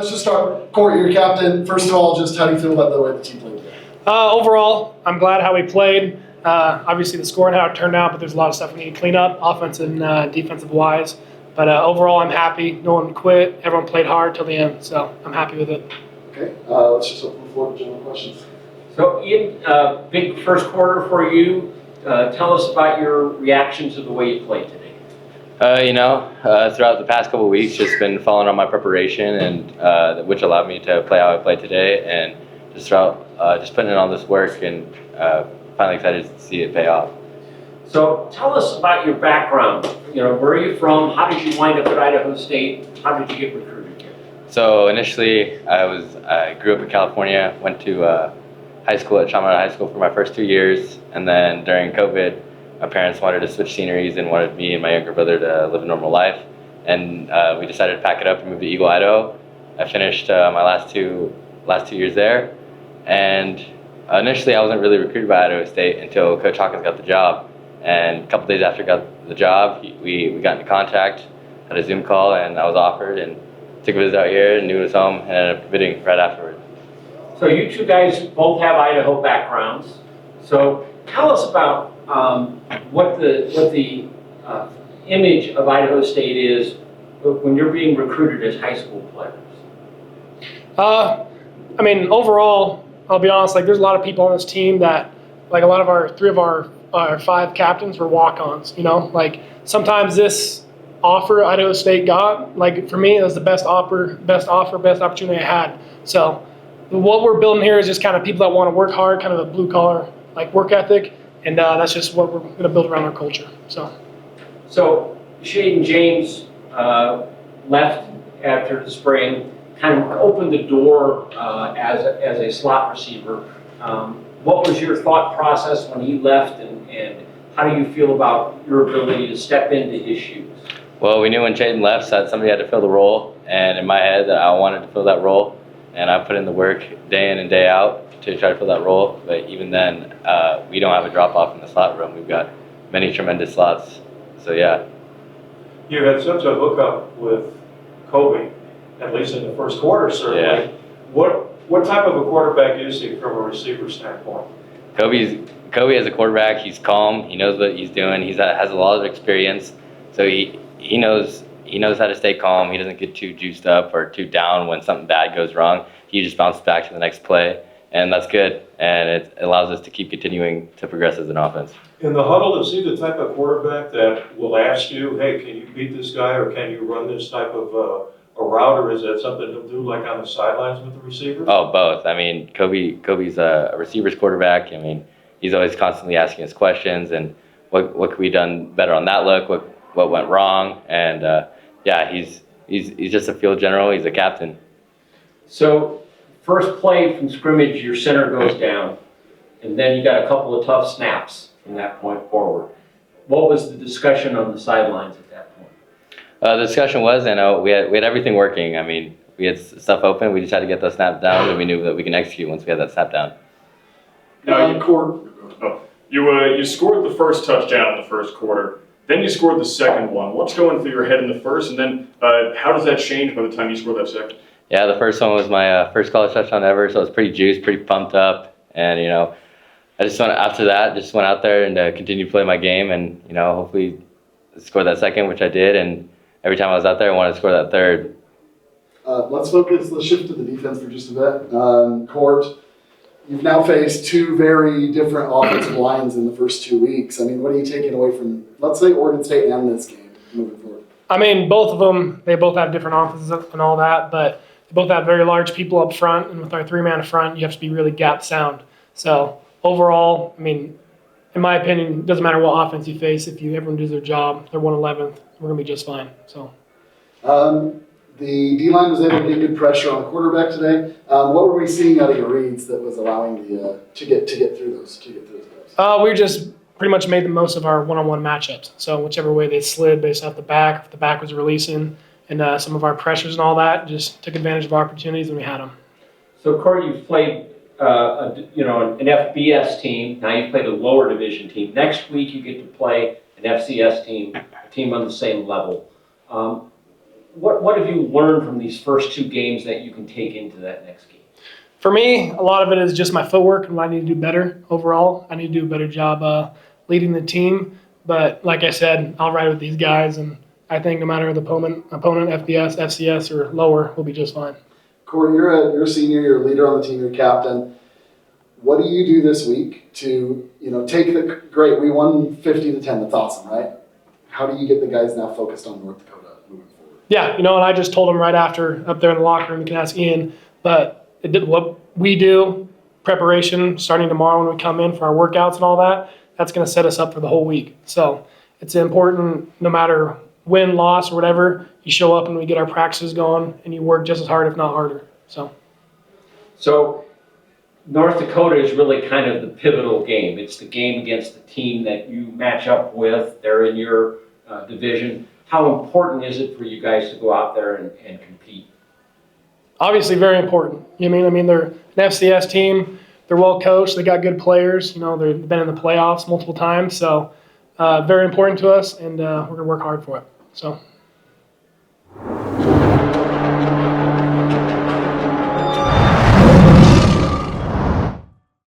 Let's just start. Court, you're captain. First of all, just how do you feel about the way the team played today? Overall, I'm glad how we played. Obviously, the score and how it turned out, but there's a lot of stuff we need to clean up, offensive and defensive wise. But overall, I'm happy. No one quit. Everyone played hard till the end, so I'm happy with it. Okay, let's just open the floor to general questions. So, Ian, big first quarter for you. Tell us about your reaction to the way you played today. Throughout the past couple of weeks, just been following on my preparation, and which allowed me to play how I played today, and just putting in all this work, and finally excited to see it pay off. So, tell us about your background. Where are you from? How did you wind up at Idaho State? How did you get recruited here? So initially, I grew up in California, went to high school at Chaminade High School for my first 2 years, and then during COVID, my parents wanted to switch sceneries and wanted me and my younger brother to live a normal life, and we decided to pack it up and move to Eagle, Idaho. I finished my last two years there, and initially I wasn't really recruited by Idaho State until Coach Hawkins got the job, and a couple days after I got the job, we got into contact, had a Zoom call, and I was offered, and took a visit out here and knew it was home, and ended up committing right afterward. So you two guys both have Idaho backgrounds. So tell us about what the image of Idaho State is when you're being recruited as high school players. Overall, I'll be honest. There's a lot of people on this team that, a lot of three of our 5 captains were walk-ons. Sometimes this offer Idaho State got, for me, it was the best opportunity I had. So what we're building here is just kind of people that want to work hard, kind of a blue-collar work ethic, and that's just what we're going to build around our culture. So Shaden James left after the spring, kind of opened the door as a slot receiver. What was your thought process when he left, and how do you feel about your ability to step into his shoes? Well, we knew when Shaden left that somebody had to fill the role, and in my head that I wanted to fill that role, and I put in the work day in and day out to try to fill that role. But even then, we don't have a drop-off in the slot room. We've got many tremendous slots. So, yeah. You had such a hookup with Kobe, at least in the first quarter, certainly. Yeah. What type of a quarterback is he from a receiver standpoint? Kobe as a quarterback, he's calm. He knows what he's doing. He has a lot of experience. So he knows how to stay calm. He doesn't get too juiced up or too down when something bad goes wrong. He just bounces back to the next play, and that's good. And it allows us to keep continuing to progress as an offense. In the huddle, is he the type of quarterback that will ask you, hey, can you beat this guy, or can you run this type of a route, or is that something he'll do on the sidelines with the receivers? Oh, both. Kobe's a receivers quarterback. He's always constantly asking us questions and what could we done better on that look, what went wrong, and he's just a field general. He's a captain. So first play from scrimmage, your center goes down, and then you got a couple of tough snaps from that point forward. What was the discussion on the sidelines at that point? The discussion was, we had everything working. We had stuff open. We just had to get those snaps down, and we knew that we can execute once we had that snap down. Now you scored the first touchdown in the first quarter. Then you scored the second one. What's going through your head in the first, and then how does that change by the time you score that second? Yeah, the first one was my first college touchdown ever, so I was pretty juiced, pretty pumped up, and I just went out there and continued to play my game, and hopefully score that second, which I did, and every time I was out there, I wanted to score that third. Let's shift to the defense for just a bit. Court, you've now faced 2 very different offensive lines in the first 2 weeks. What are you taking away from, let's say, Oregon State and this game moving forward? Both of them, they both have different offenses and all that, but they both have very large people up front, and with our 3-man front, you have to be really gap sound. So overall, in my opinion, it doesn't matter what offense you face. If everyone does their job, they're 111th, we're going to be just fine. So. The D-line was able to get good pressure on the quarterback today. What were we seeing out of your reads that was allowing to get through those guys? We just pretty much made the most of our one-on-one matchups. So whichever way they slid based off the back, if the back was releasing, and some of our pressures and all that, just took advantage of opportunities when we had them. So Corey, you've played an FBS team. Now you've played a lower division team. Next week you get to play an FCS team, a team on the same level. what have you learned from these first 2 games that you can take into that next game? For me, a lot of it is just my footwork and what I need to do better overall. I need to do a better job leading the team. But like I said, I'll ride with these guys, and I think no matter the opponent, FBS, FCS, or lower, we'll be just fine. Corey, you're a senior, you're a leader on the team, you're captain. What do you do this week to, take the great? We won 50-10. That's awesome, right? How do you get the guys now focused on North Dakota moving forward? Yeah, and I just told them right after up there in the locker room. You can ask Ian, but what we do, preparation starting tomorrow when we come in for our workouts and all that. That's going to set us up for the whole week. So it's important, no matter win, loss, or whatever, you show up and we get our practices going, and you work just as hard, if not harder. So North Dakota is really kind of the pivotal game. It's the game against the team that you match up with. They're in your division. How important is it for you guys to go out there and compete? Obviously, very important. I mean, they're an FCS team. They're well coached. They got good players. They've been in the playoffs multiple times. So very important to us, and we're going to work hard for it. So.